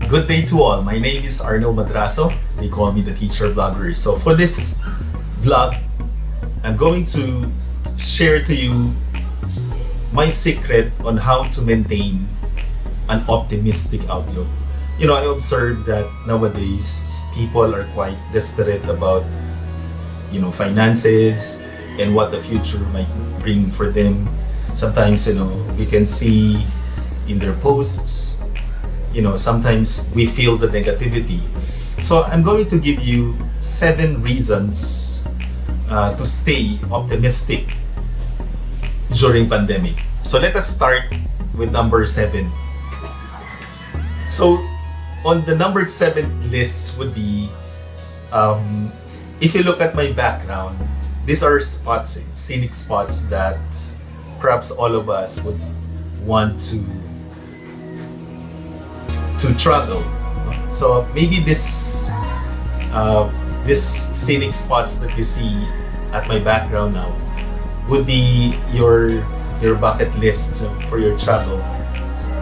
Good day to all. My name is Arno Madraso. They call me the teacher vlogger. So for this vlog, I'm going to share to you my secret on how to maintain an optimistic outlook. I observe that nowadays people are quite desperate about finances and what the future might bring for them. Sometimes we can see in their posts, sometimes we feel the negativity. So I'm going to give you 7 reasons to stay optimistic during pandemic. So let us start with number 7. So on the number 7 list would be, if you look at my background, these are spots, scenic spots that perhaps all of us would want to travel. So maybe this scenic spots that you see at my background now would be your bucket list for your travel.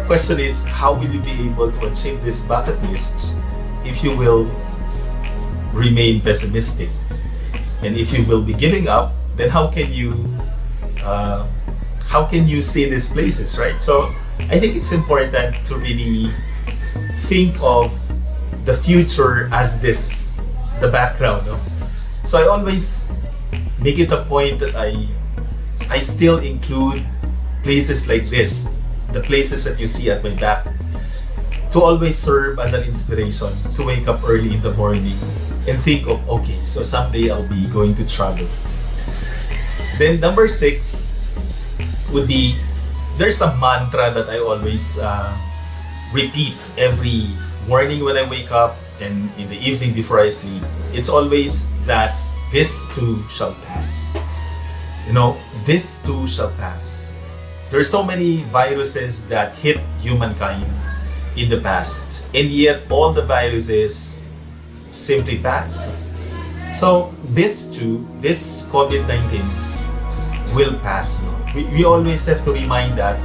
Question is, how will you be able to achieve these bucket lists if you will remain pessimistic? And if you will be giving up, then how can you see these places, right? So I think it's important to really think of the future as the background. No? So I always make it a point that I still include places like this, the places that you see at my back, to always serve as an inspiration to wake up early in the morning and think of, okay, so someday I'll be going to travel. Then number 6 would be, there's a mantra that I always repeat every morning when I wake up and in the evening before I sleep. It's always that this too shall pass. This too shall pass. There are so many viruses that hit humankind in the past, and yet all the viruses simply passed. So this COVID-19 will pass. We always have to remind that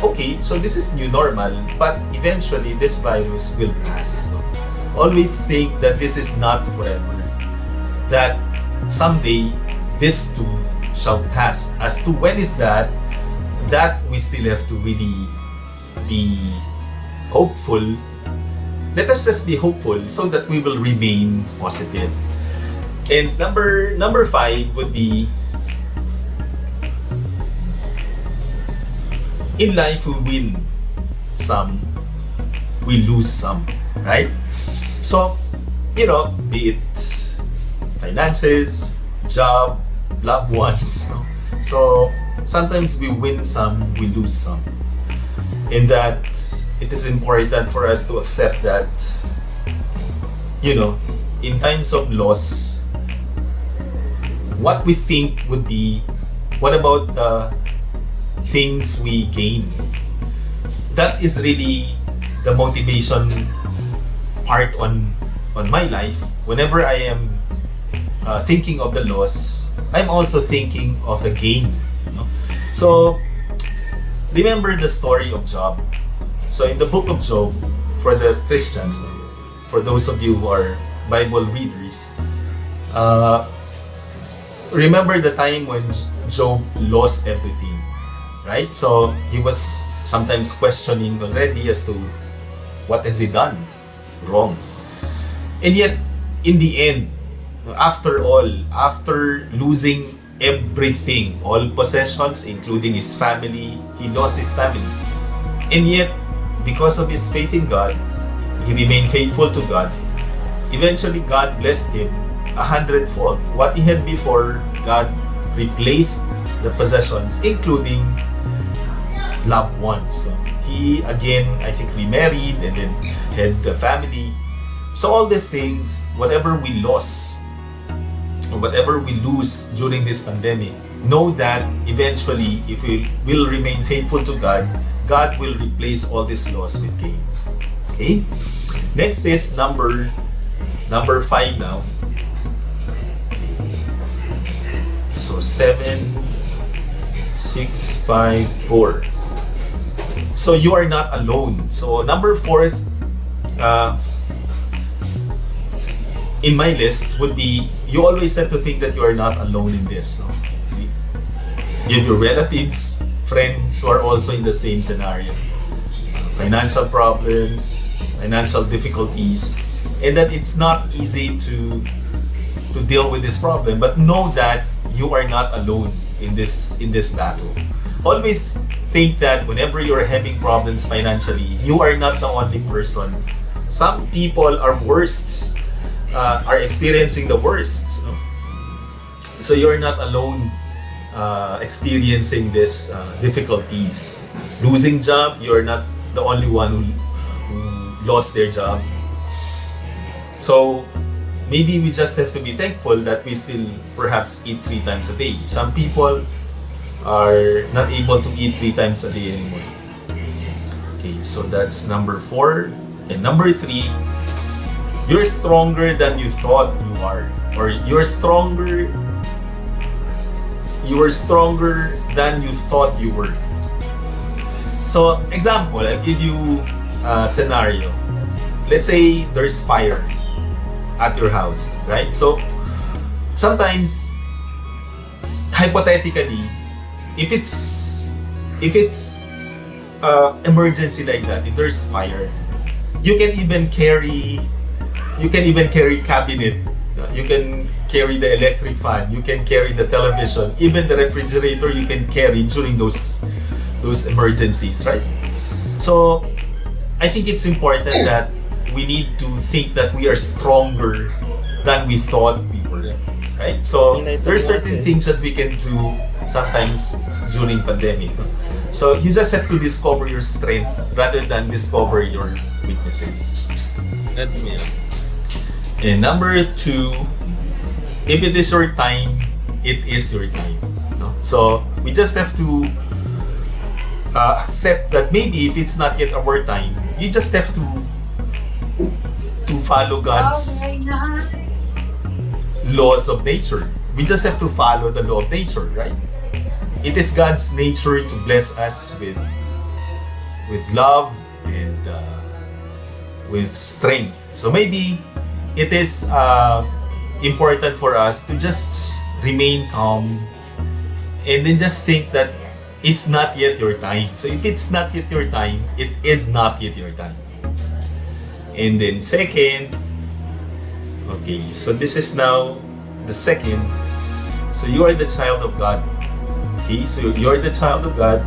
okay, so this is new normal, but eventually this virus will pass. Always think that this is not forever, that someday this too shall pass. As to when is that we still have to really be hopeful. Let us just be hopeful so that we will remain positive. And number 5 would be, in life we win some, we lose some, right? So, be it finances, job, loved ones. So sometimes we win some, we lose some. And that it is important for us to accept that, in times of loss, what we think would be, what about the things we gain? That is really the motivation part on my life. Whenever I am thinking of the loss, I'm also thinking of the gain. So remember the story of Job. So in the book of Job, for the Christians, for those of you who are Bible readers, remember the time when Job lost everything, right? So he was sometimes questioning already as to what has he done wrong. And yet, in the end, after losing everything, all possessions, including his family, he lost his family. And yet, because of his faith in God, he remained faithful to God. Eventually, God blessed him 100-fold. What he had before, God replaced the possessions, including loved ones. So he again, I think, remarried and then had the family. So all these things, whatever we lost, or whatever we lose during this pandemic, know that eventually, if we will remain faithful to God, God will replace all this loss with gain. Okay? Next is number 5 now. So 7, 6, 5, 4. So you are not alone. So number 4 uh, in my list would be, you always have to think that you are not alone in this. No? You have your relatives, friends who are also in the same scenario. Financial problems, financial difficulties, and that it's not easy to deal with this problem. But know that you are not alone in this battle. Always think that whenever you're having problems financially, you are not the only person. Some people are are experiencing the worst. So you're not alone experiencing these difficulties. Losing job, you're not the only one who lost their job. So maybe we just have to be thankful that we still perhaps eat 3 times a day. Some people are not able to eat 3 times a day anymore. Okay, so that's number 4. And number 3, you're stronger than you thought you are, or you're stronger than you thought you were. So, example, I'll give you a scenario. Let's say there's fire at your house, right? So, sometimes, hypothetically, if it's emergency like that, if there's fire, you can even carry cabinet, you can carry the electric fan, you can carry the television, even the refrigerator you can carry during those emergencies, right? So I think it's important that we need to think that we are stronger than we thought we were, right? So there's certain things that we can do sometimes during pandemic. So you just have to discover your strength rather than discover your weaknesses. Let me. And number 2, if it is your time, it is your time. No? So we just have to accept that maybe if it's not yet our time, you just have to follow God's laws of nature. We just have to follow the law of nature, right? It is God's nature to bless us with love and with strength. So maybe it is important for us to just remain calm and then just think that it's not yet your time. So if it's not yet your time, it is not yet your time. And then second, okay, so this is now the second. So you are the child of God. Okay, so you are the child of God.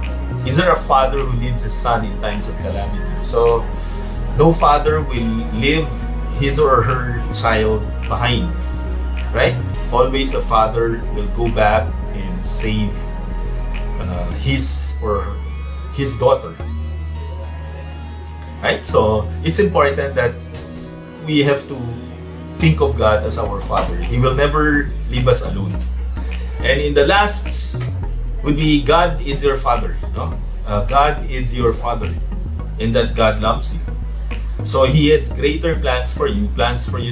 Is there a father who leaves his son in times of calamity? So no father will leave his or her child behind, right? Always a father will go back and save his or his daughter, right? So it's important that we have to think of God as our father. He will never leave us alone. And in the last would be, God is your father. No? God is your father, and that God loves you. So He has greater plans for you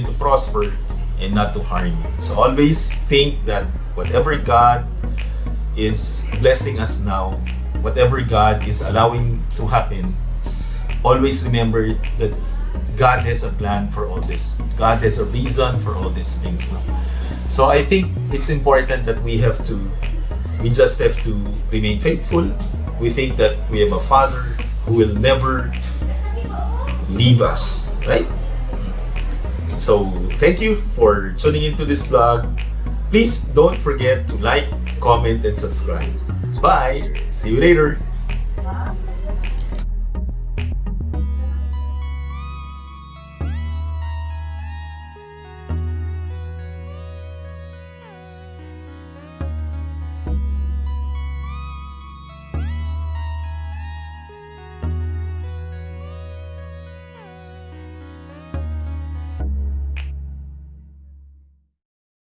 to prosper and not to harm you. So always think that whatever God is blessing us now, whatever God is allowing to happen, always remember that God has a plan for all this. God has a reason for all these things. No? So I think it's important that we just have to remain faithful. We think that we have a Father who will never leave us, right? So thank you for tuning into this vlog. Please don't forget to like, comment, and subscribe. Bye! See you later!